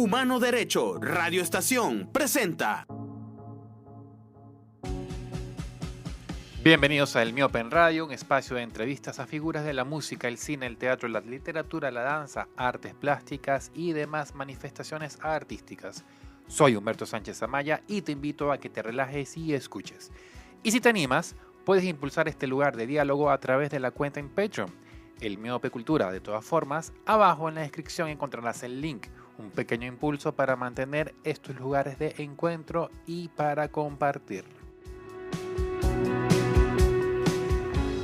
Humano Derecho Radio Estación presenta. Bienvenidos a El Miope en Radio, un espacio de entrevistas a figuras de la música, el cine, el teatro, la literatura, la danza, artes plásticas y demás manifestaciones artísticas. Soy Humberto Sánchez Amaya y te invito a que te relajes y escuches. Y si te animas, puedes impulsar este lugar de diálogo a través de la cuenta en Patreon, El Miope Cultura. De todas formas, abajo en la descripción encontrarás el link, un pequeño impulso para mantener estos lugares de encuentro y para compartir.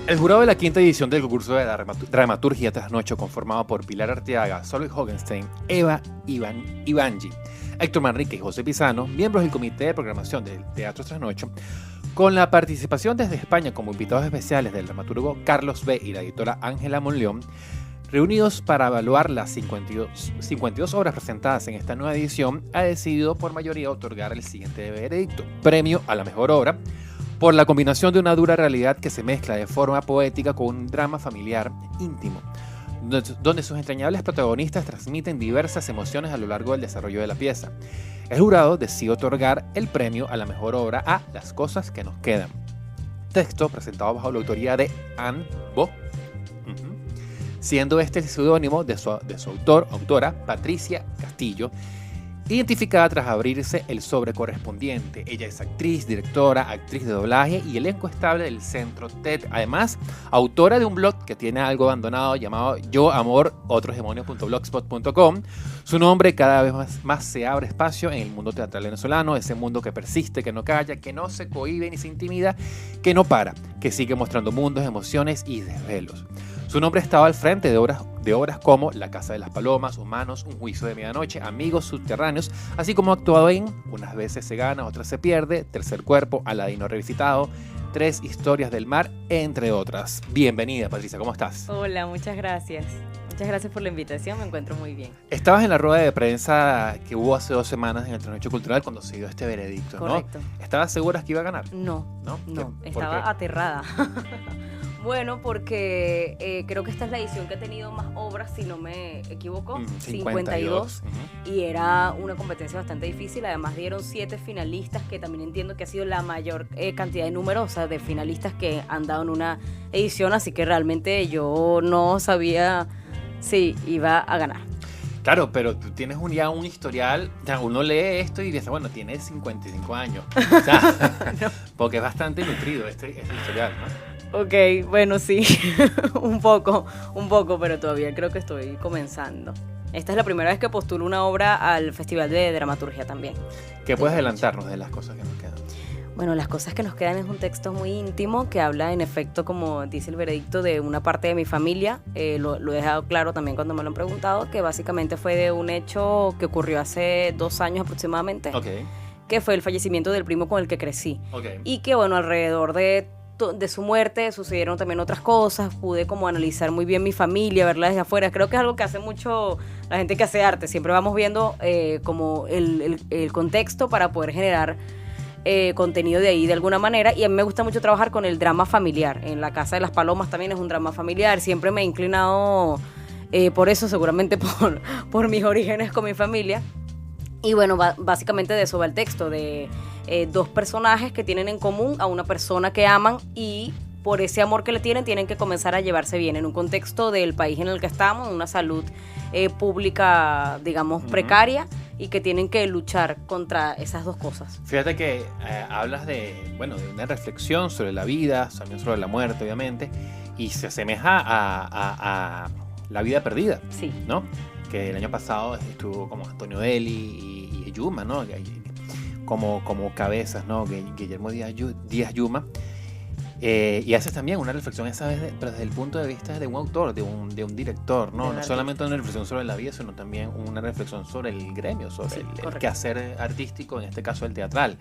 El jurado de la quinta edición del concurso de dramaturgia Trasnocho, conformado por Pilar Arteaga, Solveig Hogenstein, Eva Ivangi, Héctor Manrique y José Pisano, miembros del comité de programación del Teatro Trasnocho, con la participación desde España como invitados especiales del dramaturgo Carlos B. y la editora Ángela Monleón, reunidos para evaluar las 52 obras presentadas en esta nueva edición, ha decidido por mayoría otorgar el siguiente veredicto: premio a la mejor obra, por la combinación de una dura realidad que se mezcla de forma poética con un drama familiar íntimo, donde sus entrañables protagonistas transmiten diversas emociones a lo largo del desarrollo de la pieza. El jurado decide otorgar el premio a la mejor obra a Las cosas que nos quedan, texto presentado bajo la autoría de Anne Bo, siendo este el seudónimo de su autora, Patricia Castillo, identificada tras abrirse el sobre correspondiente. Ella es actriz, directora, actriz de doblaje y elenco estable del Centro TED. Además, autora de un blog que tiene algo abandonado llamado Yo Amor Otros Demonios.blogspot.com. Su nombre cada vez más se abre espacio en el mundo teatral venezolano, ese mundo que persiste, que no calla, que no se cohíbe ni se intimida, que no para, que sigue mostrando mundos, emociones y desvelos. Su nombre estaba al frente de obras como La Casa de las Palomas, Humanos, Un Juicio de Medianoche, Amigos Subterráneos, así como ha actuado en Unas veces se gana, otras se pierde, Tercer Cuerpo, Aladino revisitado, Tres historias del mar, entre otras. Bienvenida, Patricia, ¿cómo estás? Hola, muchas gracias. Muchas gracias por la invitación, me encuentro muy bien. Estabas en la rueda de prensa que hubo hace 2 semanas en el Trasnocho Cultural cuando se dio este veredicto, ¿no? Correcto. ¿Estabas segura que iba a ganar? No, ¿Por estaba qué? aterrada. Bueno, porque creo que esta es la edición que ha tenido más obras, si no me equivoco, 52. Y era una competencia bastante difícil. Además dieron 7 finalistas, que también entiendo que ha sido la mayor cantidad de numerosa de finalistas que han dado en una edición, así que realmente yo no sabía si iba a ganar. Claro, pero tú tienes ya un historial, o sea, uno lee esto y dice, bueno, tiene 55 años, o sea, no. Porque es bastante nutrido este historial, ¿no? Ok, bueno, sí, un poco, pero todavía creo que estoy comenzando. Esta es la primera vez que postulo una obra al Festival de Dramaturgia también. ¿Qué puedes adelantarnos de las cosas que nos quedan? Bueno, Las cosas que nos quedan es un texto muy íntimo que habla, en efecto, como dice el veredicto, de una parte de mi familia. Lo he dejado claro también cuando me lo han preguntado, que básicamente fue de un hecho que ocurrió hace 2 años aproximadamente, que fue el fallecimiento del primo con el que crecí. Y que, bueno, alrededor de su muerte sucedieron también otras cosas. Pude como analizar muy bien mi familia, verla desde afuera. Creo que es algo que hace mucho la gente que hace arte. Siempre vamos viendo como el contexto para poder generar contenido de ahí de alguna manera. Y a mí me gusta mucho trabajar con el drama familiar. En La Casa de las Palomas también es un drama familiar. Siempre me he inclinado por eso, seguramente por mis orígenes con mi familia. Y bueno, básicamente de eso va el texto, de 2 personajes que tienen en común a una persona que aman, y por ese amor que le tienen que comenzar a llevarse bien en un contexto del país en el que estamos, una salud pública, digamos, precaria, y que tienen que luchar contra esas 2 cosas. Fíjate que hablas de una reflexión sobre la vida, también sobre la muerte, obviamente, y se asemeja a La vida perdida, sí, ¿no? Que el año pasado estuvo como Antonio Deli y Yuma, ¿no? Como cabezas, ¿no? Guillermo Díaz Yuma. Y haces también una reflexión esa vez, pero desde el punto de vista de un autor, de un director, ¿no? No solamente una reflexión sobre la vida, sino también una reflexión sobre el gremio, sobre el quehacer artístico, en este caso el teatral.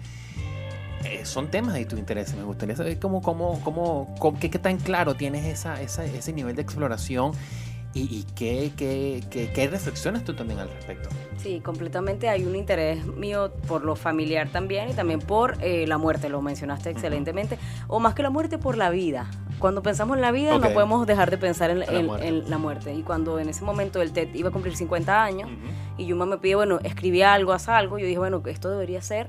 Son temas de tu interés. Me gustaría saber qué tan claro tienes ese nivel de exploración. ¿Y qué reflexionas tú también al respecto? Sí, completamente. Hay un interés mío por lo familiar también, y también por la muerte, lo mencionaste excelentemente. O más que la muerte, por la vida. cuando pensamos en la vida Ok. no podemos dejar de pensar en, En la muerte. en la muerte. Y cuando en ese momento el TED iba a cumplir 50 años Ujú. y Yuma me pide, bueno, escribí algo, haz algo, yo dije, bueno, que esto debería ser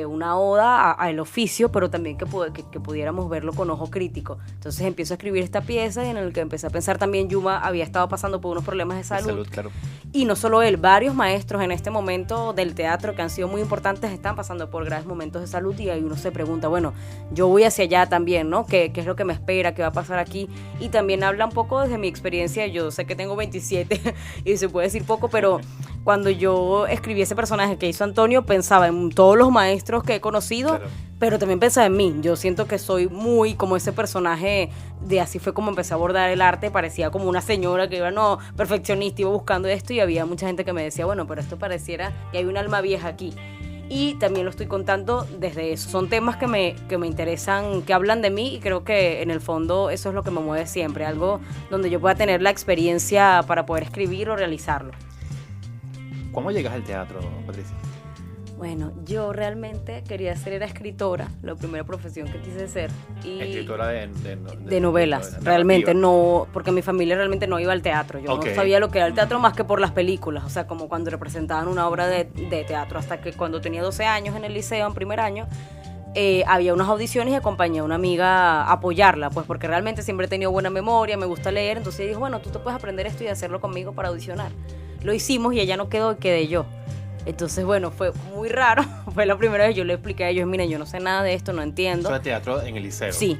una oda al oficio, pero también que pudiéramos verlo con ojo crítico. Entonces empiezo a escribir esta pieza en el que empecé a pensar también, Yuma había estado pasando por unos problemas de De salud. claro. Y no solo él, varios maestros en este momento del teatro que han sido muy importantes están pasando por graves momentos de salud y ahí uno se pregunta, bueno, yo voy hacia allá también, ¿no? ¿Qué es lo que me espera? ¿Qué va a pasar aquí? Y también habla un poco desde mi experiencia, yo sé que tengo 27 y se puede decir poco, pero cuando yo escribí ese personaje que hizo Antonio, pensaba en todos los maestros que he conocido, Claro. pero también pensaba en mí. Yo siento que soy muy como ese personaje de así fue como empecé a abordar el arte, parecía como una señora que iba, no, perfeccionista, iba buscando esto y había mucha gente que me decía, bueno, pero esto pareciera que hay un alma vieja aquí. Y también lo estoy contando desde eso. Son temas que me interesan, que hablan de mí y creo que en el fondo eso es lo que me mueve siempre, algo donde yo pueda tener la experiencia para poder escribir o realizarlo. ¿Cómo llegas al teatro, Patricia? Bueno, yo realmente quería ser era escritora, la primera profesión que quise ser. Y Escritora de novelas, de realmente narrativa. no, porque mi familia realmente no iba al teatro. Yo Ok. no sabía lo que era el teatro más que por las películas, o sea, como cuando representaban una obra de teatro, hasta que cuando tenía 12 años en el liceo, en primer año, había unas audiciones y acompañé a una amiga a apoyarla, pues porque realmente siempre he tenido buena memoria, me gusta leer, entonces ella dijo, bueno, tú te puedes aprender esto y hacerlo conmigo para audicionar. Lo hicimos y ella no quedó, quedé yo. Entonces, bueno, fue muy raro. Fue la primera vez que yo le expliqué a ellos, miren, yo no sé nada de esto, no entiendo. Eso de teatro en el liceo. Sí.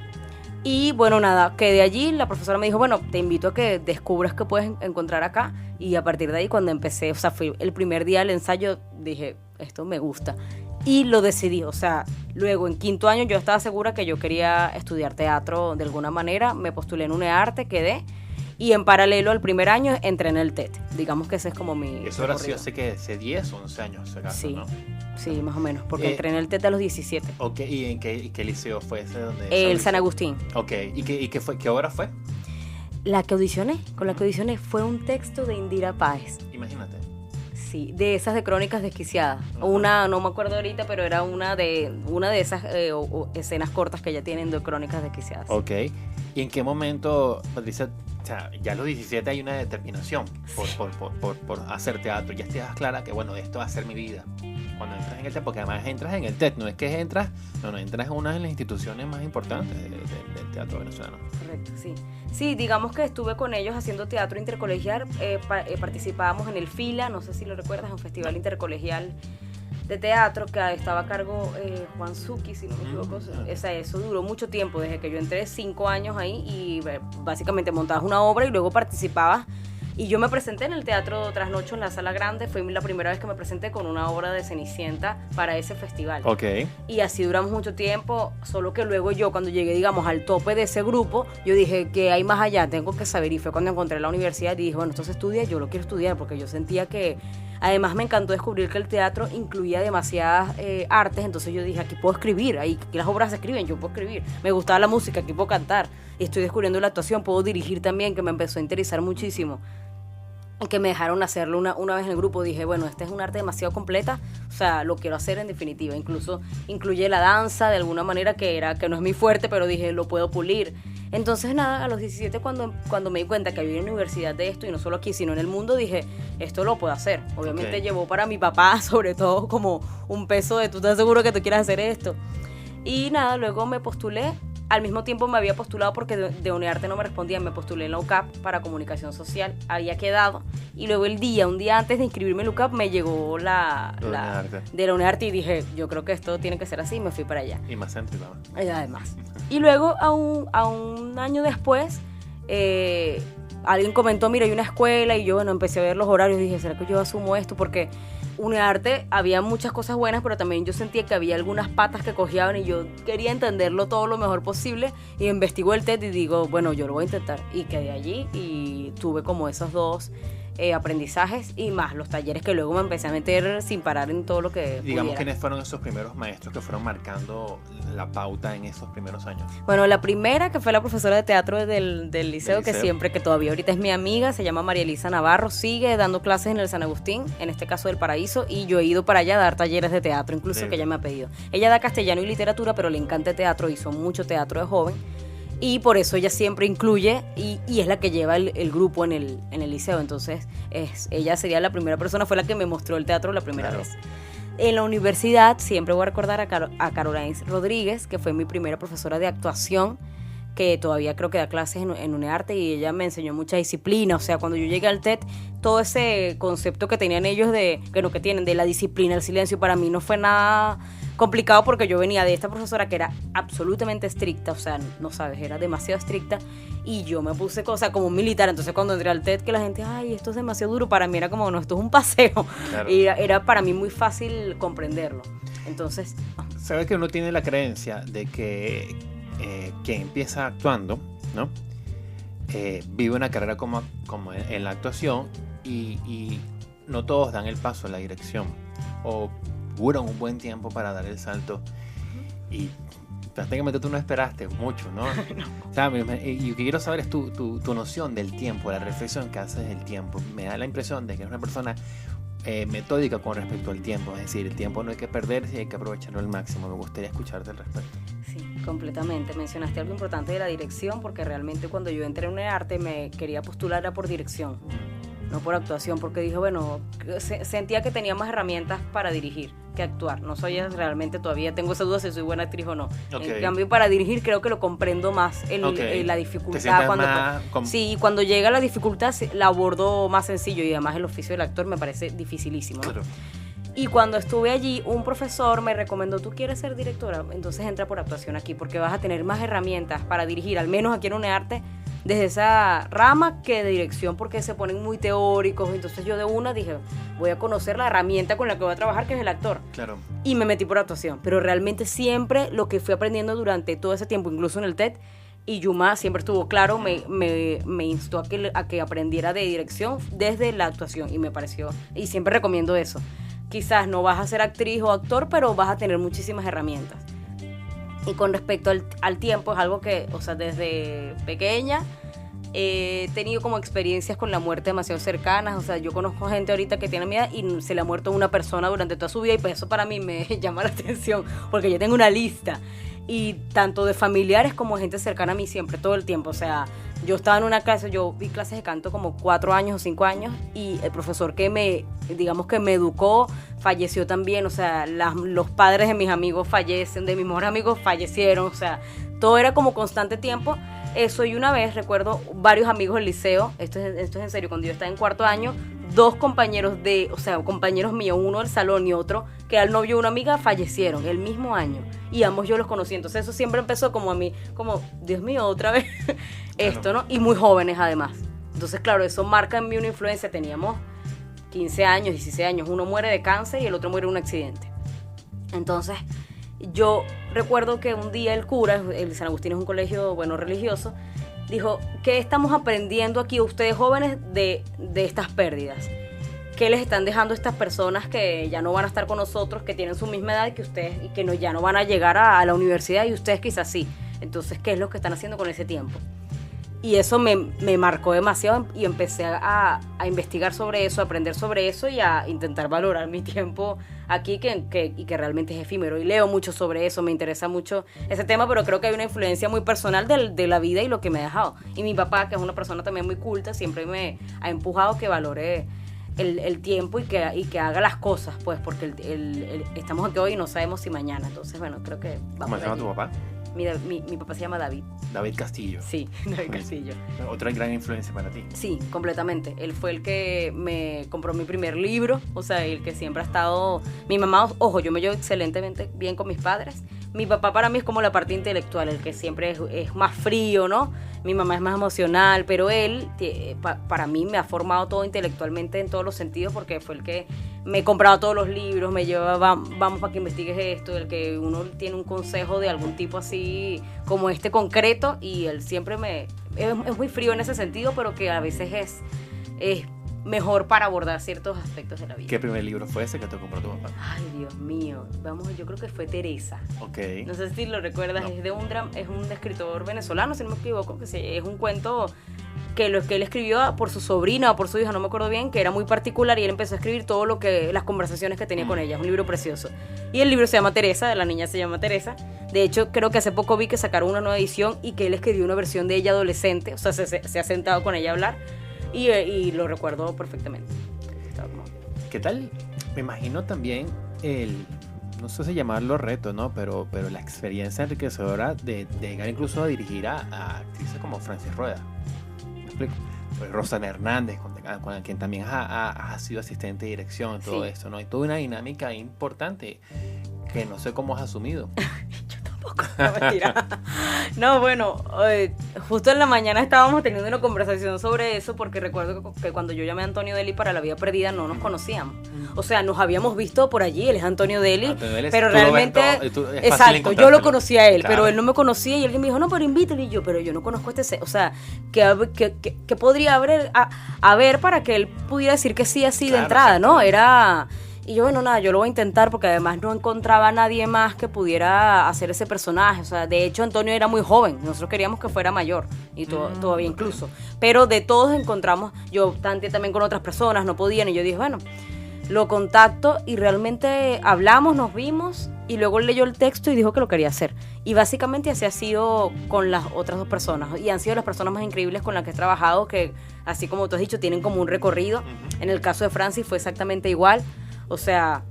Y bueno, nada, quedé allí, la profesora me dijo, bueno, te invito a que descubras qué puedes encontrar acá. Y a partir de ahí, cuando empecé, o sea, fue el primer día del ensayo, dije, esto me gusta. Y lo decidí, o sea, luego en quinto año yo estaba segura que yo quería estudiar teatro de alguna manera, me postulé en UNEARTE, quedé. Y en paralelo al primer año entré en el TED. Digamos que ese es como mi Eso ahora sí, recorrido. hace que hace 10 o 11 años, acaso, Sí, ¿no? sí, más o menos, porque entré en el TED a los 17. Ok, ¿y en qué liceo fue ese? El San Agustín. Ok, ¿y qué obra fue? La que audicioné, con la que audicioné fue un texto de Indira Páez. Imagínate. Sí, de esas de Crónicas Desquiciadas. Ajá. Una, no me acuerdo ahorita, pero era una de esas escenas cortas que ya tienen de Crónicas Desquiciadas. Ok, ¿y en qué momento, Patricia, o sea, ya a los 17 hay una determinación por hacer teatro? Ya estás clara que, bueno, esto va a ser mi vida. Cuando entras en el TED, porque además entras en el TED, no es que entras en una de las instituciones más importantes del teatro venezolano. Correcto, sí. Sí, digamos que estuve con ellos haciendo teatro intercolegial, participábamos en el FILA, no sé si lo recuerdas, un festival intercolegial de teatro que estaba a cargo Juan Zucchi, si no me equivoco. Eso duró mucho tiempo, desde que yo entré, 5 años ahí, y básicamente montabas una obra y luego participabas. Y yo me presenté en el Teatro Trasnocho en la Sala Grande, fue la primera vez que me presenté con una obra de Cenicienta para ese festival. Ok. Y así duramos mucho tiempo, solo que luego yo cuando llegué, digamos, al tope de ese grupo, yo dije que hay más allá, tengo que saber, y fue cuando encontré la universidad y dije, bueno, esto se estudia, yo lo quiero estudiar, porque yo sentía que, además me encantó descubrir que el teatro incluía demasiadas artes, entonces yo dije, aquí puedo escribir, aquí las obras se escriben, yo puedo escribir, me gustaba la música, aquí puedo cantar, y estoy descubriendo la actuación, puedo dirigir también, que me empezó a interesar muchísimo. Y que me dejaron hacerlo una vez en el grupo, dije, bueno, este es un arte demasiado completa, o sea, lo quiero hacer en definitiva, incluso incluye la danza de alguna manera que no es mi fuerte, pero dije, lo puedo pulir. Entonces nada, a los 17 cuando me di cuenta que había una universidad de esto, y no solo aquí, sino en el mundo, dije, esto lo puedo hacer. Obviamente Ok. llevó para mi papá, sobre todo, como un peso de, ¿tú estás seguro que tú quieres hacer esto? Y nada, luego me postulé. Al mismo tiempo me había postulado porque de UNEARTE no me respondían, me postulé en la UCAP para comunicación social, había quedado, y luego un día antes de inscribirme en la UCAP me llegó UNEARTE. de la UNEARTE y dije, yo creo que esto tiene que ser así, y me fui para allá. Y más céntrica. Además. Y luego a un año después, alguien comentó, mira, hay una escuela, y yo, bueno, empecé a ver los horarios y dije, ¿será que yo asumo esto? Porque UNEARTE había muchas cosas buenas, pero también yo sentía que había algunas patas que cojeaban y yo quería entenderlo todo lo mejor posible, y investigo el TED y digo, bueno, yo lo voy a intentar, y quedé allí y tuve como esos dos aprendizajes y más los talleres que luego me empecé a meter sin parar en todo lo que Digamos, pudiera. ¿quiénes fueron esos primeros maestros que fueron marcando la pauta en esos primeros años? Bueno, la primera, que fue la profesora de teatro del liceo, que liceo. siempre, que todavía ahorita es mi amiga, se llama María Elisa Navarro, sigue dando clases en el San Agustín, en este caso del Paraíso, y yo he ido para allá a dar talleres de teatro, incluso Sí. que ella me ha pedido. Ella da castellano y literatura, pero le encanta el teatro, hizo mucho teatro de joven. Y por eso ella siempre incluye y es la que lleva el grupo en el liceo. Entonces, ella sería la primera persona, fue la que me mostró el teatro la primera vez. En la universidad siempre voy a recordar a Caroline Rodríguez, que fue mi primera profesora de actuación, que todavía creo que da clases en UNEARTE, y ella me enseñó mucha disciplina. O sea, cuando yo llegué al TED, todo ese concepto que tenían ellos que tienen de la disciplina, el silencio, para mí no fue nada complicado, porque yo venía de esta profesora que era absolutamente estricta, o sea, no sabes, era demasiado estricta, y yo me puse cosas como un militar. Entonces cuando entré al TED, que la gente, ay, esto es demasiado duro, para mí era como, no, esto es un paseo. Claro. Era para mí muy fácil comprenderlo. Entonces, sabes que uno tiene la creencia de que quien empieza actuando, ¿no? Vive una carrera como en la actuación, y no todos dan el paso a la dirección, o duran un buen tiempo para dar el salto, y prácticamente tú no esperaste mucho, ¿no? No. O sea, y lo que quiero saber es tu noción del tiempo, la reflexión que haces del tiempo. Me da la impresión de que eres una persona metódica con respecto al tiempo, es decir, el tiempo no hay que perderse y hay que aprovecharlo al máximo. Me gustaría escucharte al respecto. Sí, completamente. Mencionaste algo importante de la dirección, porque realmente cuando yo entré en UNEARTE me quería postular era por dirección, no por actuación, porque dije, bueno, sentía que tenía más herramientas para dirigir que actuar. No soy realmente, todavía tengo esa duda si soy buena actriz o no. Okay. En cambio, para dirigir creo que lo comprendo más, la dificultad. Sí, cuando llega la dificultad la abordo más sencillo, y además el oficio del actor me parece dificilísimo, ¿no? Claro. Y cuando estuve allí, un profesor me recomendó, ¿tú quieres ser directora? Entonces entra por actuación aquí, porque vas a tener más herramientas para dirigir, al menos aquí en UNEARTE, desde esa rama, que de dirección, porque se ponen muy teóricos. Entonces yo de una dije, voy a conocer la herramienta con la que voy a trabajar, que es el actor. Claro. Y me metí por actuación. Pero realmente siempre lo que fui aprendiendo durante todo ese tiempo, incluso en el TED, y Yuma siempre estuvo claro, me instó a que aprendiera de dirección desde la actuación, y me pareció, y siempre recomiendo eso. Quizás no vas a ser actriz o actor, pero vas a tener muchísimas herramientas. Y con respecto al tiempo, es algo que, o sea, desde pequeña he tenido como experiencias con la muerte demasiado cercanas. O sea, yo conozco gente ahorita que tiene mi edad y se le ha muerto una persona durante toda su vida, y pues eso para mí me llama la atención, porque yo tengo una lista, y tanto de familiares como gente cercana a mí, siempre, todo el tiempo. O sea, yo estaba en una clase, yo vi clases de canto como 4 años o 5 años, y el profesor que me educó falleció también. O sea, los padres de mis amigos fallecen, de mis mejores amigos fallecieron. O sea, todo era como constante tiempo. Eso, y una vez recuerdo varios amigos del liceo, esto es en serio, cuando yo estaba en 4º año, 2 compañeros compañeros míos, uno del salón y otro que era el novio de una amiga, fallecieron el mismo año, y ambos yo los conocí. Entonces eso siempre empezó como a mí, como, Dios mío, otra vez esto, ¿no? Y muy jóvenes además. Entonces, claro, eso marca en mí una influencia. Teníamos 15 años, 16 años, uno muere de cáncer y el otro muere en un accidente. Entonces, yo recuerdo que un día el cura, el San Agustín es un colegio, bueno, religioso, dijo, ¿qué estamos aprendiendo aquí ustedes jóvenes de estas pérdidas? ¿Qué les están dejando estas personas que ya no van a estar con nosotros, que tienen su misma edad que ustedes, y que ya no van a llegar a la universidad, y ustedes quizás sí? Entonces, ¿qué es lo que están haciendo con ese tiempo? Y eso me marcó demasiado, y empecé a investigar sobre eso, a aprender sobre eso, y a intentar valorar mi tiempo aquí, y que realmente es efímero. Y leo mucho sobre eso, me interesa mucho ese tema, pero creo que hay una influencia muy personal de la vida y lo que me ha dejado. Y mi papá, que es una persona también muy culta, siempre me ha empujado que valore el tiempo y que haga las cosas, pues, porque estamos aquí hoy y no sabemos si mañana. Entonces, bueno, creo que vamos. ¿Cómo se llama tu papá? Mi papá se llama David. David Castillo. Sí, David Castillo. Otra gran influencia para ti. Sí, completamente. Él fue el que me compró mi primer libro, o sea, el que siempre ha estado... Mi mamá, ojo, yo me llevo excelentemente bien con mis padres. Mi papá para mí es como la parte intelectual, el que siempre es más frío, ¿no? Mi mamá es más emocional, pero él, para mí, me ha formado todo intelectualmente en todos los sentidos, porque fue el que me compraba todos los libros, me llevaba, vamos para que investigues esto, el que uno tiene un consejo de algún tipo así como este concreto, y él siempre es muy frío en ese sentido, pero que a veces es mejor para abordar ciertos aspectos de la vida. ¿Qué primer libro fue ese que te compró tu papá? Ay, Dios mío, yo creo que fue Teresa. Ok. No sé si lo recuerdas, no. Es un escritor venezolano, si no me equivoco, que es un cuento que lo que él escribió por su sobrina o por su hija, no me acuerdo bien, que era muy particular, y él empezó a escribir todo lo que, las conversaciones que tenía con ella. Es un libro precioso. Y el libro se llama Teresa, la niña se llama Teresa. De hecho, creo que hace poco vi que sacaron una nueva edición y que él escribió una versión de ella adolescente, o sea, se ha sentado con ella a hablar, y lo recuerdo perfectamente. ¿Qué tal? Me imagino también no sé si llamarlo reto, ¿no? Pero la experiencia enriquecedora de llegar incluso a dirigir a actrices como Francis Rueda. ¿Me explico? Pues Rosana Hernández, con quien también ha sido asistente de dirección en todo esto, ¿no? Hay toda una dinámica importante que no sé cómo has asumido. No, mentira. No, bueno, justo en la mañana estábamos teniendo una conversación sobre eso, porque recuerdo que cuando yo llamé a Antonio Deli para La Vida Perdida no nos conocíamos. O sea, nos habíamos visto por allí, él es Antonio Deli, pero realmente, exacto, yo lo conocía a él, claro. Pero él no me conocía, y alguien me dijo, no, pero invítale, y yo, pero yo no conozco o sea, ¿qué podría haber para que él pudiera decir que sí así, claro, de entrada, ¿no? Y yo, bueno, nada, yo lo voy a intentar, porque además no encontraba a nadie más que pudiera hacer ese personaje. O sea, de hecho, Antonio era muy joven. Nosotros queríamos que fuera mayor, y todavía incluso. Pero de todos encontramos, yo tanteé también con otras personas, no podían, y yo dije, bueno, lo contacto, y realmente hablamos, nos vimos, y luego él leyó el texto y dijo que lo quería hacer. Y básicamente así ha sido con las otras dos personas, y han sido las personas más increíbles con las que he trabajado, que, así como tú has dicho, tienen como un recorrido. En el caso de Francis fue exactamente igual. O sea,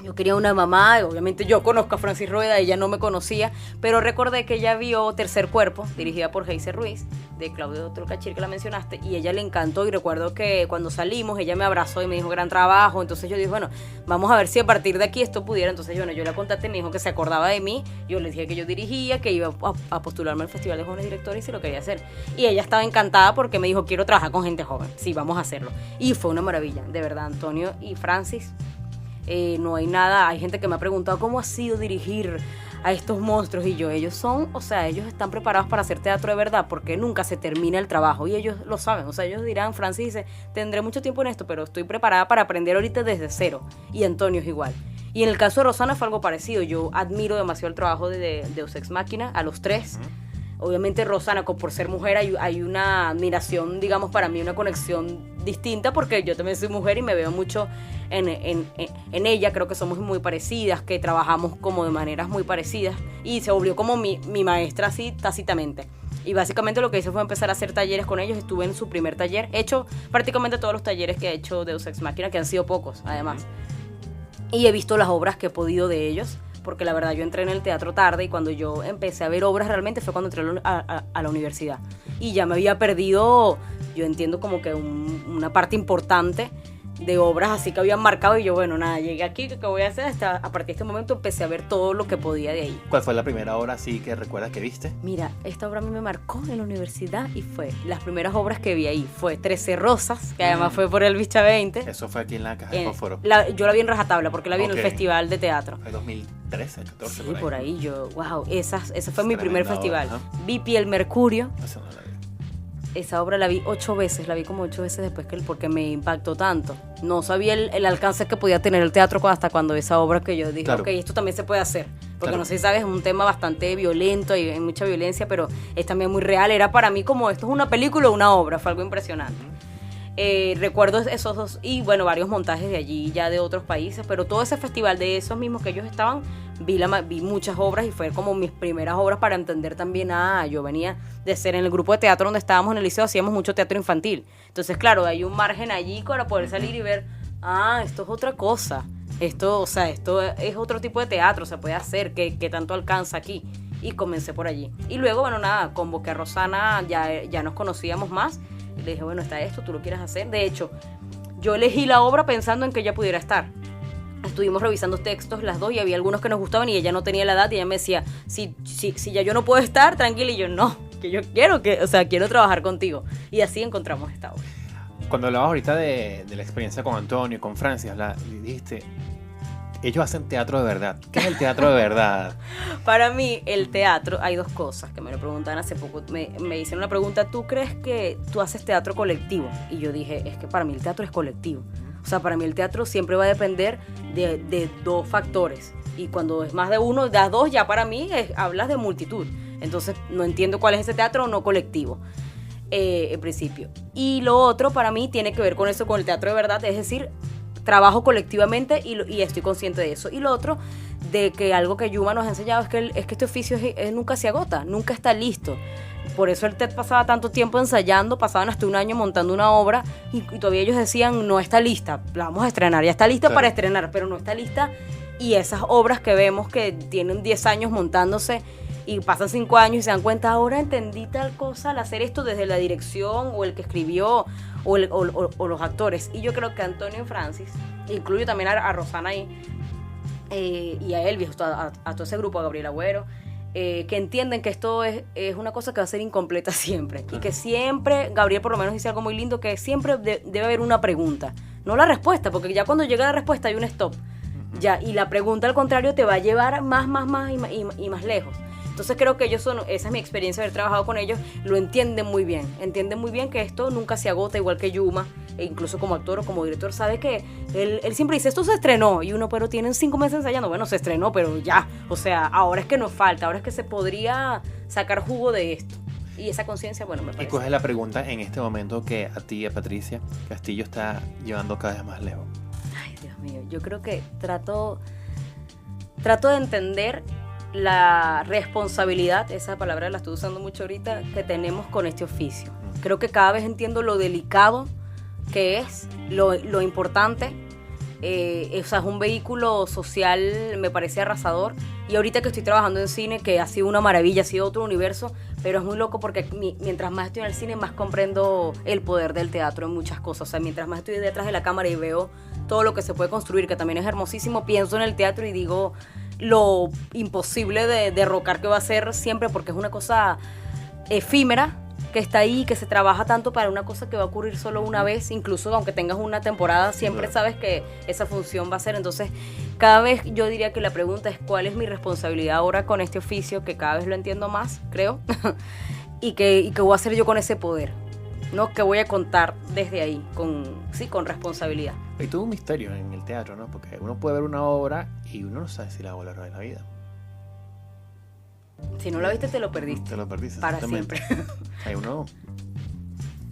yo quería una mamá, obviamente yo conozco a Francis Rueda, ella no me conocía, pero recordé que ella vio Tercer Cuerpo, dirigida por Heiser Ruiz, de Claudio Trocachir, que la mencionaste, y ella le encantó, y recuerdo que cuando salimos ella me abrazó y me dijo gran trabajo. Entonces yo dije, bueno, vamos a ver si a partir de aquí esto pudiera. Entonces yo la contacté, me dijo que se acordaba de mí, yo le dije que yo dirigía, que iba a postularme al Festival de Jóvenes Directores y si lo quería hacer, y ella estaba encantada porque me dijo, quiero trabajar con gente joven, sí, vamos a hacerlo, y fue una maravilla, de verdad. Antonio y Francis, no hay nada. Hay gente que me ha preguntado cómo ha sido dirigir a estos monstruos, y yo, ellos están preparados para hacer teatro de verdad, porque nunca se termina el trabajo, y ellos lo saben. O sea, ellos dirán, Francis dice, tendré mucho tiempo en esto, pero estoy preparada para aprender ahorita desde cero, y Antonio es igual. Y en el caso de Rosana fue algo parecido. Yo admiro demasiado el trabajo de Deus Ex Machina, a los tres. Obviamente Rosana, por ser mujer, hay una admiración, digamos, para mí una conexión distinta, porque yo también soy mujer y me veo mucho en ella. Creo que somos muy parecidas, que trabajamos como de maneras muy parecidas, y se volvió como mi maestra así tácitamente. Y básicamente lo que hice fue empezar a hacer talleres con ellos. Estuve en su primer taller, he hecho prácticamente todos los talleres que ha hecho Deus Ex Machina, que han sido pocos además, y he visto las obras que he podido de ellos, porque la verdad yo entré en el teatro tarde, y cuando yo empecé a ver obras realmente fue cuando entré a la universidad, y ya me había perdido, yo entiendo, como que una parte importante de obras así que habían marcado, y yo, bueno, nada, llegué aquí, ¿qué voy a hacer? Hasta a partir de este momento empecé a ver todo lo que podía de ahí. ¿Cuál fue la primera obra así que recuerdas que viste? Mira, esta obra a mí me marcó en la universidad, y fue, las primeras obras que vi ahí fue 13 Rosas, que además fue por el Vista 20. Eso fue aquí en la Caja de Fósforo. Yo la vi en Rajatabla, porque la vi en el Festival de Teatro. Fue 2013, 14, sí, por ahí. Por ahí yo, wow, ese fue mi primer festival. Obra, vi Piel Mercurio. Eso no la vi. Esa obra la vi 8 veces, la vi como 8 veces después, porque me impactó tanto. No sabía el alcance que podía tener el teatro hasta cuando vi esa obra, que yo dije, claro, ok, esto también se puede hacer. Porque no sé si sabes, es un tema bastante violento, y hay mucha violencia, pero es también muy real. Era para mí como, esto es una película o una obra, fue algo impresionante. Recuerdo esos dos, y bueno, varios montajes de allí, ya de otros países, pero todo ese festival de esos mismos que ellos estaban, vi muchas obras, y fue como mis primeras obras para entender también. Yo venía de ser en el grupo de teatro donde estábamos en el liceo, hacíamos mucho teatro infantil. Entonces, claro, hay un margen allí para poder salir y ver, esto es otra cosa. Esto es otro tipo de teatro, se puede hacer, que tanto alcanza aquí. Y comencé por allí. Y luego, bueno, nada, convoqué a Rosana, ya nos conocíamos más. Y le dije, bueno, está esto, ¿tú lo quieres hacer? De hecho, yo elegí la obra pensando en que ella pudiera estar. Estuvimos revisando textos las dos, y había algunos que nos gustaban, y ella no tenía la edad, y ella me decía, si ya yo no puedo estar, tranquila. Y yo, no, que yo quiero trabajar contigo. Y así encontramos esta obra. Cuando hablabas ahorita de la experiencia con Antonio y con Francis, dijiste, ellos hacen teatro de verdad. ¿Qué es el teatro de verdad? Para mí, el teatro, hay dos cosas que me lo preguntaban hace poco. Me hicieron una pregunta, ¿tú crees que tú haces teatro colectivo? Y yo dije, es que para mí el teatro es colectivo. O sea, para mí el teatro siempre va a depender de dos factores. Y cuando es más de uno, de las dos, ya para mí hablas de multitud. Entonces, no entiendo cuál es ese teatro no colectivo. en principio. Y lo otro para mí tiene que ver con eso, con el teatro de verdad, es decir, trabajo colectivamente y estoy consciente de eso. Y lo otro, de que algo que Yuma nos ha enseñado es que este oficio nunca se agota, nunca está listo. Por eso el TED pasaba tanto tiempo ensayando, pasaban hasta un año montando una obra y todavía ellos decían, no está lista, la vamos a estrenar, ya está lista Claro. para estrenar, pero no está lista. Y esas obras que vemos que tienen 10 años montándose y pasan 5 años y se dan cuenta, ahora entendí tal cosa al hacer esto desde la dirección o el que escribió o los actores. Y yo creo que Antonio Francis, incluyo también a Rosana ahí, y a Elvis, a todo ese grupo, a Gabriel Agüero, que entienden que esto es una cosa que va a ser incompleta siempre. Y que siempre, Gabriel por lo menos dice algo muy lindo, que siempre debe haber una pregunta, no la respuesta, porque ya cuando llega la respuesta hay un stop. Ya, y la pregunta al contrario te va a llevar más y más lejos. Entonces creo que esa es mi experiencia de haber trabajado con ellos, lo entienden muy bien que esto nunca se agota, igual que Yuma, e incluso como actor o como director, sabe que él siempre dice, esto se estrenó, y uno, pero tienen 5 meses ensayando, bueno, se estrenó, pero ya, o sea, ahora es que nos falta, ahora es que se podría sacar jugo de esto. Y esa conciencia, bueno, me Y parece. cuál es la pregunta en este momento que a ti y a Patricia Castillo está llevando cada vez más lejos. Ay, Dios mío, yo creo que trato de entender la responsabilidad, esa palabra la estoy usando mucho ahorita, que tenemos con este oficio. Creo que cada vez entiendo lo delicado que es, lo importante. O sea, es un vehículo social, me parece arrasador. Y ahorita que estoy trabajando en cine, que ha sido una maravilla, ha sido otro universo, pero es muy loco porque mientras más estoy en el cine, más comprendo el poder del teatro en muchas cosas. O sea, mientras más estoy detrás de la cámara y veo todo lo que se puede construir, que también es hermosísimo, pienso en el teatro y digo lo imposible de derrocar que va a ser siempre, porque es una cosa efímera, que está ahí, que se trabaja tanto para una cosa que va a ocurrir solo una vez, incluso aunque tengas una temporada, siempre sabes que esa función va a ser. Entonces, cada vez yo diría que la pregunta es cuál es mi responsabilidad ahora con este oficio, que cada vez lo entiendo más, creo, y qué voy a hacer yo con ese poder, ¿no? Que voy a contar desde ahí, con responsabilidad. Hay todo un misterio en el teatro, ¿no? Porque uno puede ver una obra y uno no sabe si la va a volver a ver en la vida. Si no la viste, te lo perdiste. Te lo perdiste. Para exactamente. siempre. Hay uno...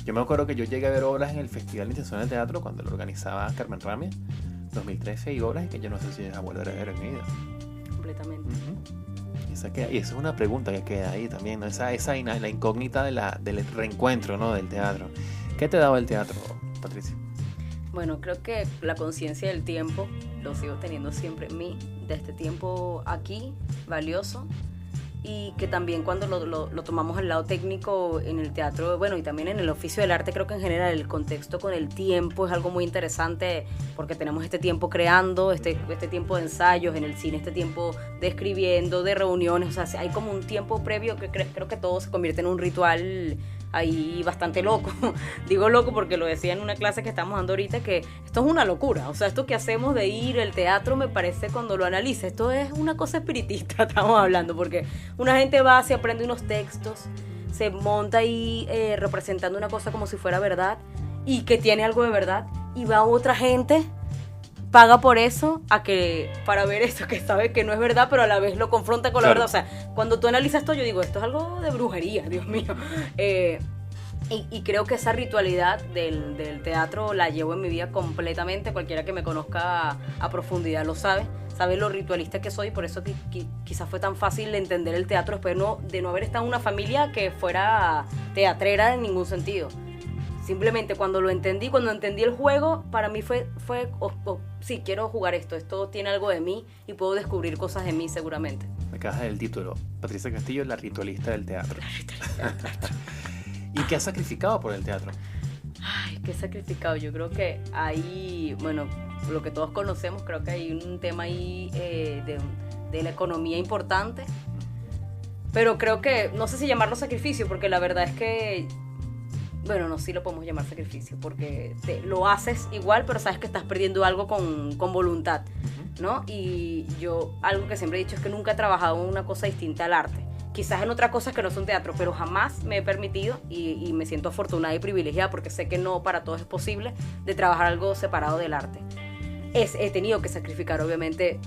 Yo me acuerdo que yo llegué a ver obras en el Festival Internacional de Teatro cuando lo organizaba Carmen Ramírez, 2013, y obras que yo no sé si las volveré a ver en mi vida. Completamente. Y esa es una pregunta que queda ahí también, ¿no? La incógnita del reencuentro, ¿no? Del teatro. ¿Qué te ha dado el teatro, Patricia? Bueno, creo que la conciencia del tiempo lo sigo teniendo siempre en mí, de este tiempo aquí, valioso, y que también cuando lo tomamos al lado técnico en el teatro, bueno, y también en el oficio del arte, creo que en general el contexto con el tiempo es algo muy interesante, porque tenemos este tiempo creando, este tiempo de ensayos, en el cine este tiempo de escribiendo, de reuniones, o sea, hay como un tiempo previo que creo que todo se convierte en un ritual ahí bastante loco. Digo loco porque lo decía en una clase que estamos dando ahorita, que esto es una locura. O sea, esto que hacemos de ir al teatro, me parece, cuando lo analiza, esto es una cosa espiritista, estamos hablando, porque una gente va, se aprende unos textos, se monta ahí representando una cosa como si fuera verdad y que tiene algo de verdad, y va otra gente, paga por eso, para ver eso que sabe que no es verdad, pero a la vez lo confronta con la Claro. verdad. O sea, cuando tú analizas esto, yo digo, esto es algo de brujería, Dios mío. Y creo que esa ritualidad del teatro la llevo en mi vida completamente. Cualquiera que me conozca a profundidad lo sabe lo ritualista que soy. Por eso quizás fue tan fácil entender el teatro después de no haber estado en una familia que fuera teatrera en ningún sentido. Simplemente cuando entendí el juego, para mí fue sí, quiero jugar esto tiene algo de mí y puedo descubrir cosas de mí seguramente. Me cajas del título. Patricia Castillo, la ritualista del teatro. ¿Y qué has sacrificado por el teatro? Ay, qué sacrificado. Yo creo que ahí, bueno, lo que todos conocemos, creo que hay un tema ahí de la economía importante. Pero creo que, no sé si llamarlo sacrificio, porque la verdad es que, bueno, no, sí lo podemos llamar sacrificio, porque lo haces igual, pero sabes que estás perdiendo algo con voluntad, ¿no? Y yo, algo que siempre he dicho es que nunca he trabajado en una cosa distinta al arte. Quizás en otras cosas que no son teatro, pero jamás me he permitido, y me siento afortunada y privilegiada porque sé que no para todos es posible, de trabajar algo separado del arte. He tenido que sacrificar, obviamente,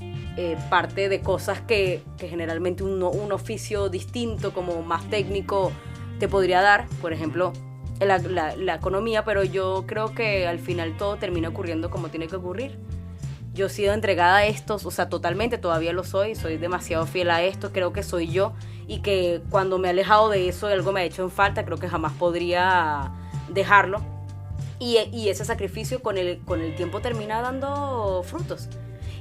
parte de cosas que generalmente un oficio distinto, como más técnico, te podría dar. Por ejemplo, la economía, pero yo creo que al final todo termina ocurriendo como tiene que ocurrir. Yo he sido entregada a esto, o sea, totalmente, todavía lo soy demasiado fiel a esto, creo que soy yo, y que cuando me he alejado de eso, algo me ha hecho en falta, creo que jamás podría dejarlo, y ese sacrificio con el tiempo termina dando frutos.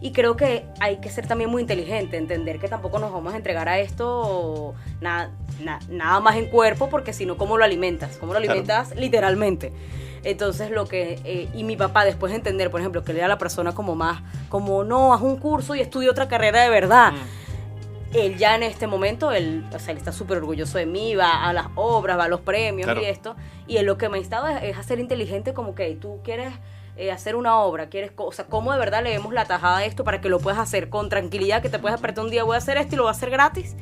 Y creo que hay que ser también muy inteligente, entender que tampoco nos vamos a entregar a esto nada más en cuerpo, porque si no, ¿cómo lo alimentas? ¿Cómo lo alimentas? Claro. Literalmente. Entonces y mi papá después de entender, por ejemplo, que él era la persona como no, haz un curso y estudia otra carrera de verdad. Él ya en este momento, él está súper orgulloso de mí, va a las obras, va a los premios, claro, y esto, y él lo que me ha instado es a ser inteligente, como que tú quieres hacer una obra, cómo de verdad le vemos la tajada de esto para que lo puedas hacer con tranquilidad, que te puedes apretar un día, voy a hacer esto y lo voy a hacer gratis,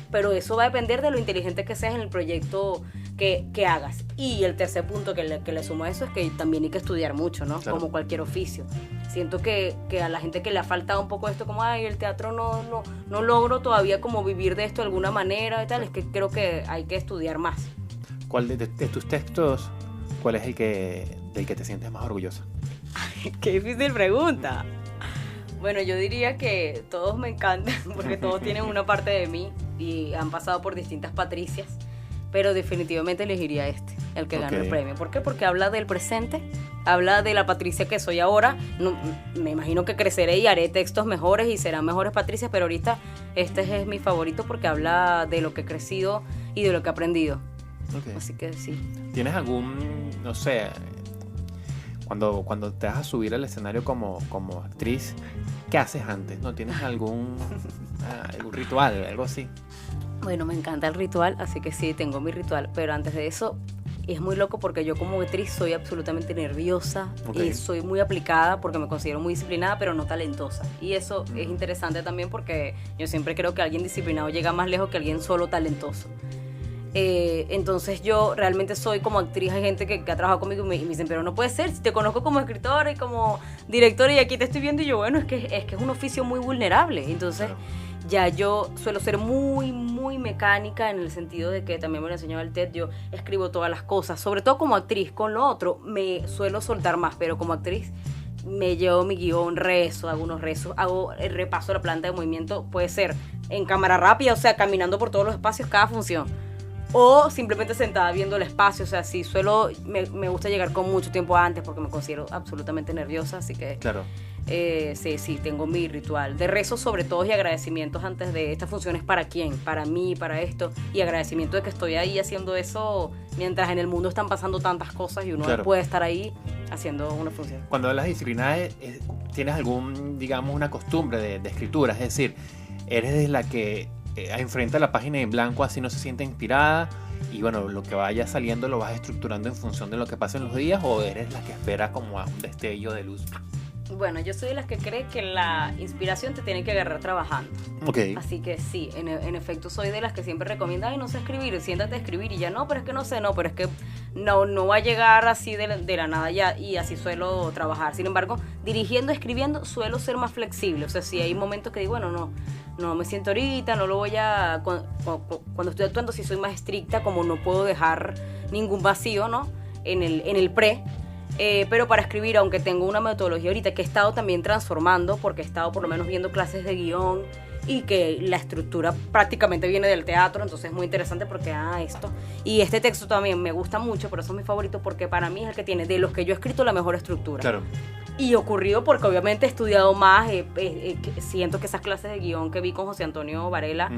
pero eso va a depender de lo inteligente que seas en el proyecto que hagas. Y el tercer punto que le sumo a eso es que también hay que estudiar mucho, ¿no? Claro. Como cualquier oficio. Siento que a la gente que le ha faltado un poco esto, como, el teatro no logro todavía como vivir de esto de alguna manera y tal, es que creo que hay que estudiar más. ¿Cuál de tus textos, cuál es del que te sientes más orgullosa? Qué difícil pregunta. Bueno, yo diría que todos me encantan, porque todos tienen una parte de mí y han pasado por distintas Patricias, pero definitivamente elegiría el que ganó el premio. ¿Por qué? Porque habla del presente, habla de la Patricia que soy ahora. No, me imagino que creceré y haré textos mejores y serán mejores Patricias, pero ahorita este es mi favorito porque habla de lo que he crecido y de lo que he aprendido. Okay. Así que sí. ¿Tienes algún, no sé, cuando te vas a subir al escenario como actriz, qué haces antes? ¿No tienes algún ritual, algo así? Bueno, me encanta el ritual, así que sí, tengo mi ritual, pero antes de eso es muy loco porque yo como actriz soy absolutamente nerviosa y soy muy aplicada porque me considero muy disciplinada, pero no talentosa. Y eso es interesante también porque yo siempre creo que alguien disciplinado llega más lejos que alguien solo talentoso. Entonces yo realmente soy como actriz, hay gente que ha trabajado conmigo y me dicen, pero no puede ser, si te conozco como escritora y como directora y aquí te estoy viendo, y yo, bueno, es que es un oficio muy vulnerable. Entonces ya yo suelo ser muy, muy mecánica en el sentido de que también me lo enseñó el TED, yo escribo todas las cosas, sobre todo como actriz. Con lo otro me suelo soltar más, pero como actriz me llevo mi guión, hago unos rezos, hago el repaso de la planta de movimiento, puede ser en cámara rápida, o sea, caminando por todos los espacios, cada función, o simplemente sentada viendo el espacio. O sea, sí, me gusta llegar con mucho tiempo antes porque me considero absolutamente nerviosa, así que claro. Sí, tengo mi ritual de rezos sobre todo y agradecimientos antes de estas funciones. ¿Para quién? Para mí, para esto, y agradecimiento de que estoy ahí haciendo eso mientras en el mundo están pasando tantas cosas y uno puede estar ahí haciendo una función. Cuando hablas de disciplina, ¿tienes digamos, una costumbre de escritura? Es decir, ¿eres de la que enfrenta la página en blanco así no se siente inspirada y bueno, lo que vaya saliendo lo vas estructurando en función de lo que pasa en los días, o eres la que espera como a un destello de luz? Bueno, yo soy de las que cree que la inspiración te tiene que agarrar trabajando. Así que sí, en efecto soy de las que siempre recomienda, no sé escribir, siéntate a escribir, y ya no, pero es que no sé, pero es que no va a llegar así de la nada ya, y así suelo trabajar. Sin embargo, dirigiendo, escribiendo, suelo ser más flexible. O sea, si hay momentos que digo, bueno, no me siento ahorita, no lo voy a... Cuando estoy actuando sí soy más estricta, como no puedo dejar ningún vacío, ¿no? En el pre. Pero para escribir, aunque tengo una metodología ahorita que he estado también transformando, porque he estado por lo menos viendo clases de guión y que la estructura prácticamente viene del teatro, entonces es muy interesante porque esto. Y este texto también me gusta mucho, por eso es mi favorito, porque para mí es el que tiene de los que yo he escrito la mejor estructura. Claro. Y ocurrido porque obviamente he estudiado más, siento que esas clases de guión que vi con José Antonio Varela,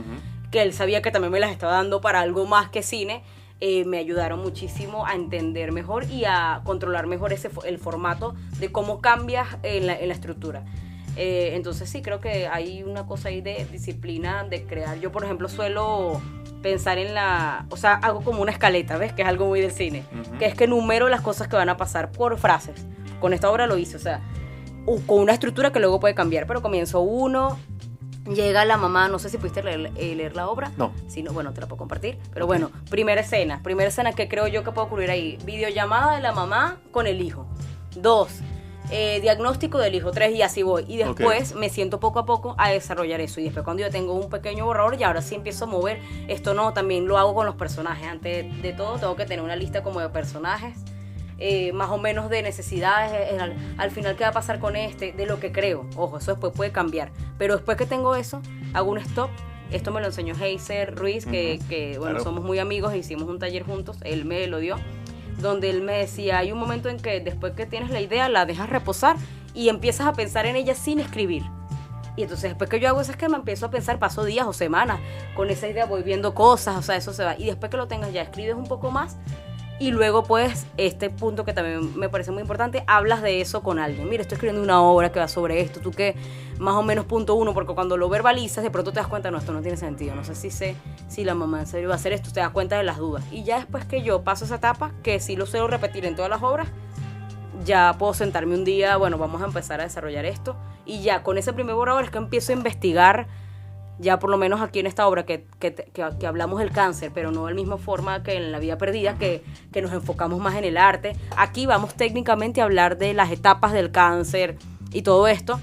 que él sabía que también me las estaba dando para algo más que cine, me ayudaron muchísimo a entender mejor y a controlar mejor el formato de cómo cambias en la estructura. Entonces sí, creo que hay una cosa ahí de disciplina, de crear. Yo, por ejemplo, suelo pensar o sea, hago como una escaleta, ¿ves? Que es algo muy del cine, que es que enumero las cosas que van a pasar por frases. Con esta obra lo hice, o sea, con una estructura que luego puede cambiar, pero comienzo uno... Llega la mamá, no sé si pudiste leer la obra. No. Si no, bueno, te la puedo compartir. Pero bueno, primera escena que creo yo que puede ocurrir ahí. Videollamada de la mamá con el hijo. 2, diagnóstico del hijo 3 y así voy. Y después me siento poco a poco a desarrollar eso. Y después cuando yo tengo un pequeño borrador, y ahora sí empiezo a mover. Esto no, también lo hago con los personajes. Antes de todo tengo que tener una lista como de personajes, más o menos de necesidades, al final qué va a pasar con de lo que creo. Ojo, eso después puede cambiar. Pero después que tengo eso, hago un stop. Esto me lo enseñó Heiser Ruiz, que bueno, claro, somos muy amigos e hicimos un taller juntos. Él me lo dio, donde él me decía, hay un momento en que después que tienes la idea, la dejas reposar y empiezas a pensar en ella sin escribir. Y entonces después que yo hago eso es que me empiezo a pensar, paso días o semanas con esa idea, voy viendo cosas, o sea, eso se va. Y después que lo tengas ya, escribes un poco más. Y luego, pues, este punto que también me parece muy importante, hablas de eso con alguien. Mira, estoy escribiendo una obra que va sobre esto, tú qué, más o menos punto 1, porque cuando lo verbalizas, de pronto te das cuenta, no, esto no tiene sentido, no sé si la mamá en serio va a hacer esto, te das cuenta de las dudas. Y ya después que yo paso esa etapa, que sí lo suelo repetir en todas las obras, ya puedo sentarme un día, bueno, vamos a empezar a desarrollar esto. Y ya con ese primer borrador es que empiezo a investigar. Ya por lo menos aquí en esta obra que hablamos del cáncer, pero no de la misma forma que en La vida perdida, que nos enfocamos más en el arte. Aquí vamos técnicamente a hablar de las etapas del cáncer y todo esto.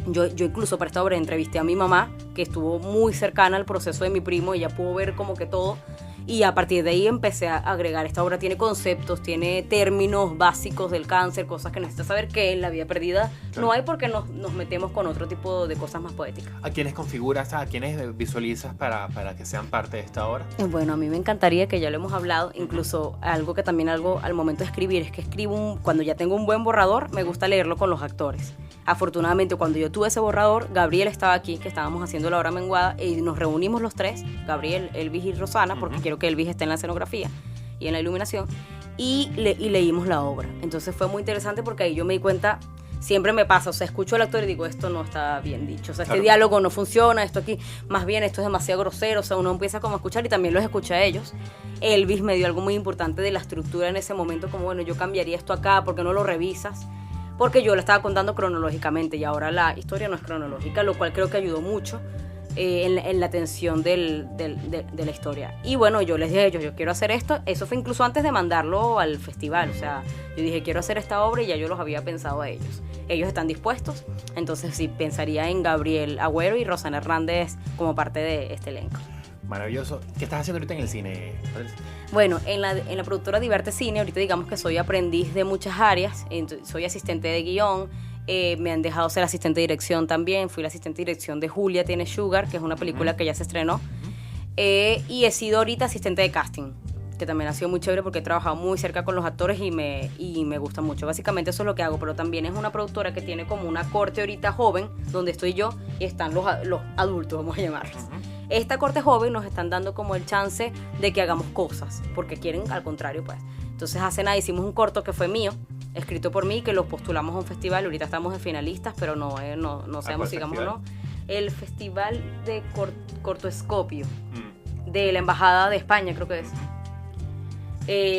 Yo incluso para esta obra entrevisté a mi mamá, que estuvo muy cercana al proceso de mi primo, y ella pudo ver como que todo. Y a partir de ahí empecé a agregar. Esta obra tiene conceptos, tiene términos básicos del cáncer, cosas que necesitas saber que en La vida perdida no hay, porque nos metemos con otro tipo de cosas más poéticas. ¿A quiénes configuras, a quiénes visualizas para que sean parte de esta obra? Bueno, a mí me encantaría, que ya lo hemos hablado, incluso algo que también al momento de escribir, es que cuando ya tengo un buen borrador, me gusta leerlo con los actores. Afortunadamente, cuando yo tuve ese borrador, Gabriel estaba aquí, que estábamos haciendo La hora menguada, y nos reunimos los tres, Gabriel, Elvis y Rosana, porque quiero que Elvis esté en la escenografía y en la iluminación, y leímos la obra. Entonces fue muy interesante, porque ahí yo me di cuenta, siempre me pasa, o sea, escucho al actor y digo, esto no está bien dicho, o sea, este diálogo no funciona, esto aquí, más bien esto es demasiado grosero, o sea, uno empieza como a escuchar, y también los escucha a ellos. Elvis me dio algo muy importante de la estructura en ese momento, como, bueno, yo cambiaría esto acá, ¿por qué no lo revisas? Porque yo la estaba contando cronológicamente y ahora la historia no es cronológica, lo cual creo que ayudó mucho en la tensión de la historia. Y bueno, yo les dije a ellos, yo quiero hacer esto. Eso fue incluso antes de mandarlo al festival. O sea, yo dije, quiero hacer esta obra, y ya yo los había pensado a ellos. Ellos están dispuestos. Entonces sí, pensaría en Gabriel Agüero y Rosana Hernández como parte de este elenco. Maravilloso. ¿Qué estás haciendo ahorita en el cine? Bueno, en la productora Diverte Cine, ahorita digamos que soy aprendiz de muchas áreas. Soy asistente de guión, me han dejado ser asistente de dirección también. Fui la asistente de dirección de Julia tiene Sugar, que es una película que ya se estrenó. Y he sido ahorita asistente de casting, que también ha sido muy chévere, porque he trabajado muy cerca con los actores y me gusta mucho. Básicamente eso es lo que hago, pero también es una productora que tiene como una corte ahorita joven, donde estoy yo y están los adultos, vamos a llamarlos. Esta corte joven nos están dando como el chance de que hagamos cosas, porque quieren al contrario, pues. Entonces hace nada hicimos un corto que fue mío, escrito por mí, que lo postulamos a un festival. Ahorita estamos de finalistas, pero no sabemos si digamos o no. El festival de cortoscopio de la Embajada de España, creo que es.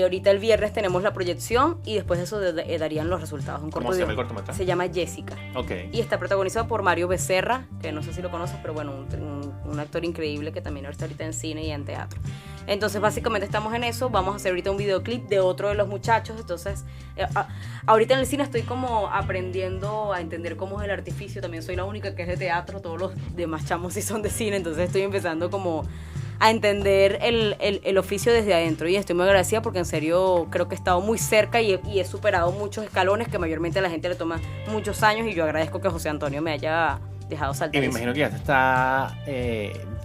Ahorita el viernes tenemos la proyección y después de eso darían los resultados. ¿Cómo se llama el cortometraje? Se llama Jessica. Okay. Y está protagonizado por Mario Becerra, que no sé si lo conoces, pero bueno, un actor increíble que también está ahorita en cine y en teatro. Entonces básicamente estamos en eso. Vamos a hacer ahorita un videoclip de otro de los muchachos. Entonces ahorita en el cine estoy como aprendiendo a entender cómo es el artificio. También soy la única que es de teatro, todos los demás chamos sí son de cine. Entonces estoy empezando como a entender el oficio desde adentro, y estoy muy agradecida porque en serio creo que he estado muy cerca y he superado muchos escalones que mayormente a la gente le toma muchos años, y yo agradezco que José Antonio me haya dejado saltar. Y me imagino que ya te está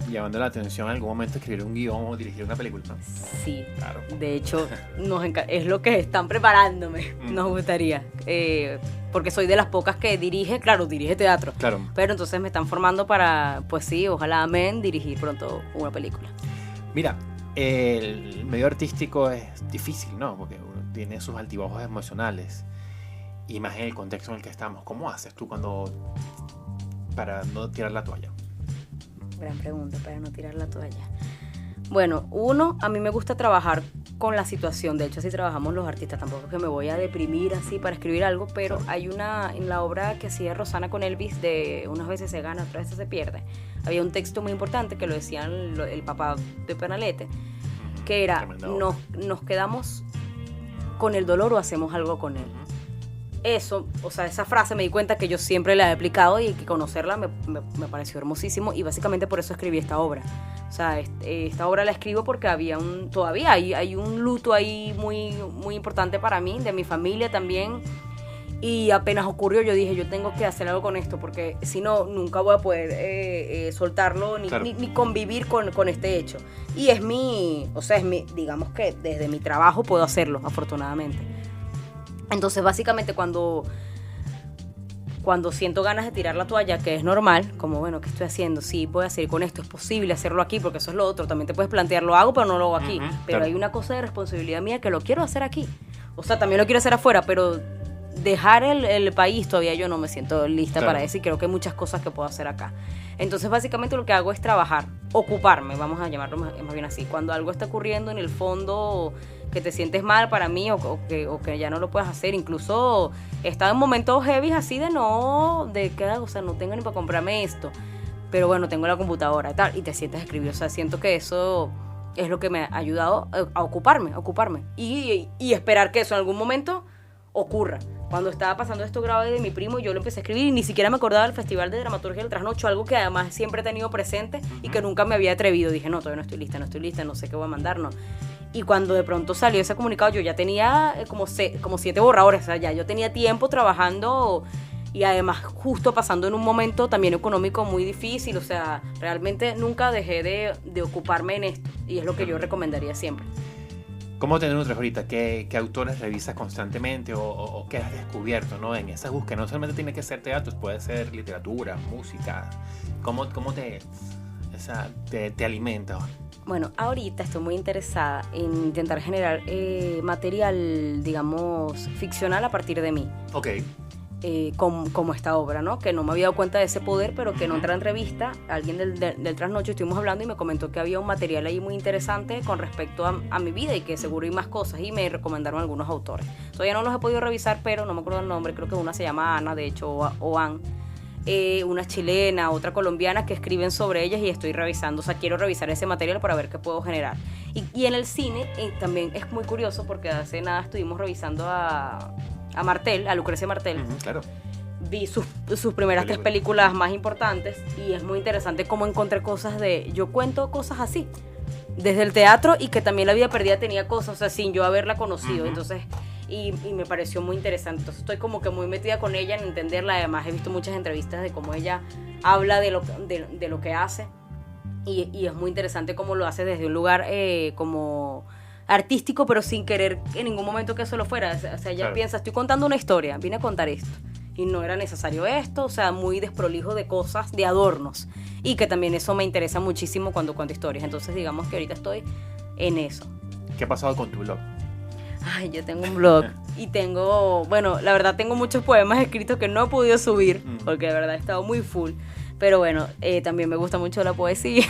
llamando la atención en algún momento escribir un guión o dirigir una película, ¿no? Sí, claro. De hecho es lo que están preparándome. Nos gustaría, porque soy de las pocas que dirige teatro, claro. Pero entonces me están formando para, pues sí, ojalá dirigir pronto una película. Mira, el medio artístico es difícil, ¿no? Porque uno tiene sus altibajos emocionales, y más en el contexto en el que estamos. ¿Cómo haces tú para no tirar la toalla? Gran pregunta, para no tirar la toalla. Bueno, a mí me gusta trabajar con la situación. De hecho, así trabajamos los artistas. Tampoco es que me voy a deprimir así para escribir algo, pero hay en la obra que hacía Rosana con Elvis, de Unas veces se gana, otras veces se pierde, había un texto muy importante que lo decían el papá de Penalete, que era, nos quedamos con el dolor o hacemos algo con él. eso, o sea, esa frase me di cuenta que yo siempre la he aplicado y que conocerla me pareció hermosísimo y básicamente por eso escribí esta obra. O sea, esta obra la escribo porque todavía hay un luto ahí muy, muy importante para mí, de mi familia también. Y apenas ocurrió, yo dije, yo tengo que hacer algo con esto, porque si no, nunca voy a poder soltarlo Claro. ni convivir con este hecho. Y es mi, digamos que desde mi trabajo puedo hacerlo, afortunadamente. Entonces, básicamente, cuando siento ganas de tirar la toalla, que es normal, como, bueno, ¿qué estoy haciendo? Sí, voy a seguir con esto, es posible hacerlo aquí, porque eso es lo otro. También te puedes plantear, lo hago, pero no lo hago aquí. Pero claro. hay una cosa de responsabilidad mía que lo quiero hacer aquí. O sea, también lo quiero hacer afuera, pero dejar el país todavía yo no me siento lista para eso y creo que hay muchas cosas que puedo hacer acá. Entonces, básicamente lo que hago es trabajar, ocuparme, vamos a llamarlo más bien así. Cuando algo está ocurriendo en el fondo que te sientes mal para mí o que ya no lo puedes hacer, incluso he estado en momentos heavy así de que, o sea, no tengo ni para comprarme esto, pero bueno, tengo la computadora y tal, y te sientes a escribir. O sea, siento que eso es lo que me ha ayudado a ocuparme y esperar que eso en algún momento ocurra. Cuando estaba pasando esto grave de mi primo, yo lo empecé a escribir y ni siquiera me acordaba del Festival de Dramaturgia del Trasnocho, algo que además siempre he tenido presente y que nunca me había atrevido. Dije, no, todavía no estoy lista, no sé qué voy a mandar, no. Y cuando de pronto salió ese comunicado, yo ya tenía como 7 borradores, o sea, ya yo tenía tiempo trabajando y además justo pasando en un momento también económico muy difícil. O sea, realmente nunca dejé de ocuparme en esto y es lo que yo recomendaría siempre. ¿Cómo tener un trabajo ahorita? ¿Qué autores revisas constantemente o qué has descubierto, ¿no? En esa búsqueda? No solamente tiene que ser teatro, puede ser literatura, música. ¿Cómo te alimenta? Bueno, ahorita estoy muy interesada en intentar generar material, digamos, ficcional a partir de mí. Ok. Como esta obra, ¿no? Que no me había dado cuenta de ese poder, pero que en otra entrevista, alguien del Trasnocho, estuvimos hablando y me comentó que había un material ahí muy interesante con respecto a mi vida y que seguro hay más cosas, y me recomendaron algunos autores. Todavía no los he podido revisar, pero no me acuerdo el nombre, creo que una se llama Ana, de hecho, o Ann, una chilena, otra colombiana, que escriben sobre ellas y estoy revisando. O sea, quiero revisar ese material para ver qué puedo generar. Y en el cine también es muy curioso porque hace nada estuvimos revisando a Martel, a Lucrecia Martel. Claro. Vi sus primeras 3 películas más importantes y es muy interesante cómo encontré cosas yo cuento cosas así desde el teatro y que también La vida perdida tenía cosas, o sea, sin yo haberla conocido. Entonces, y me pareció muy interesante. Entonces estoy como que muy metida con ella en entenderla. Además he visto muchas entrevistas de cómo ella habla de lo que hace y es muy interesante cómo lo hace desde un lugar como artístico, pero sin querer en ningún momento que eso lo fuera. O sea, ella piensa, estoy contando una historia, vine a contar esto y no era necesario esto. O sea, muy desprolijo de cosas, de adornos, y que también eso me interesa muchísimo cuando cuento historias. Entonces digamos que ahorita estoy en eso. ¿Qué ha pasado con tu blog? Ay, yo tengo un blog y bueno, la verdad tengo muchos poemas escritos que no he podido subir porque de verdad he estado muy full. Pero bueno, también me gusta mucho la poesía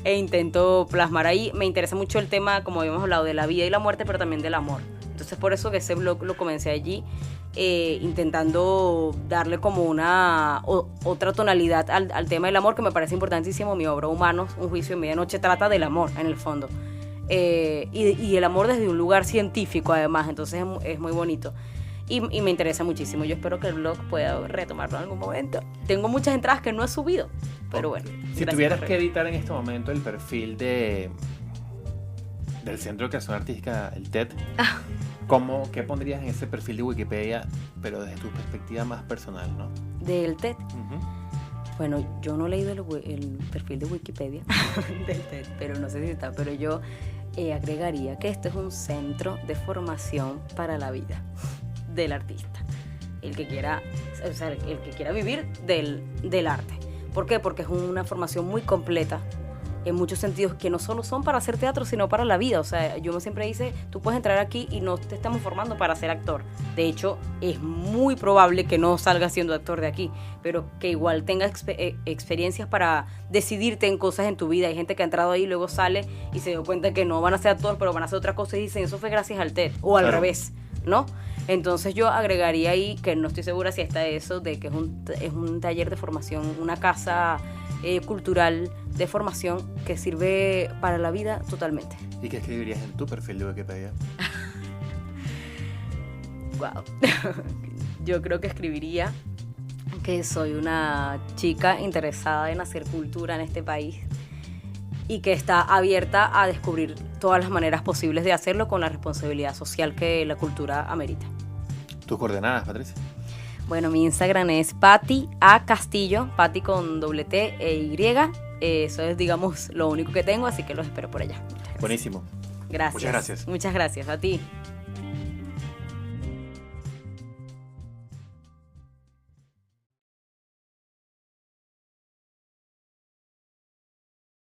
e intento plasmar ahí. Me interesa mucho el tema, como habíamos hablado, de la vida y la muerte, pero también del amor. Entonces por eso que ese blog lo comencé allí, intentando darle como otra tonalidad al tema del amor, que me parece importantísimo. Mi obra Humanos, un juicio en medianoche, trata del amor en el fondo. Y el amor desde un lugar científico además, entonces es muy bonito. Y me interesa muchísimo. Yo espero que el blog pueda retomarlo en algún momento. Tengo muchas entradas que no he subido, pero bueno. Si tuvieras que editar en este momento el perfil del Centro de Creación Artística, el TED, ¿qué pondrías en ese perfil de Wikipedia, pero desde tu perspectiva más personal, ¿no? ¿Del TED? Bueno, yo no he leído el perfil de Wikipedia del TED, pero no sé si está, pero yo agregaría que este es un centro de formación para la vida del artista, el que quiera vivir del arte. ¿Por qué? Porque es una formación muy completa en muchos sentidos, que no solo son para hacer teatro, sino para la vida. O sea, yo siempre dice, tú puedes entrar aquí y no te estamos formando para ser actor. De hecho, es muy probable que no salgas siendo actor de aquí, pero que igual tengas experiencias para decidirte en cosas en tu vida. Hay gente que ha entrado ahí y luego sale y se dio cuenta que no van a ser actor, pero van a hacer otra cosa y dicen, eso fue gracias al TED, o al revés, ¿no? Entonces yo agregaría ahí, que no estoy segura si está eso, de que es un taller de formación, una casa cultural de formación que sirve para la vida totalmente. ¿Y qué escribirías en tu perfil de Wikipedia? Wow. Yo creo que escribiría que soy una chica interesada en hacer cultura en este país y que está abierta a descubrir todas las maneras posibles de hacerlo con la responsabilidad social que la cultura amerita. ¿Tus coordenadas, Patricia? Bueno, mi Instagram es Patti A. Castillo, Patti con doble T e Y. Eso es, digamos, lo único que tengo, así que los espero por allá. Buenísimo. Gracias. Muchas gracias. Muchas gracias a ti.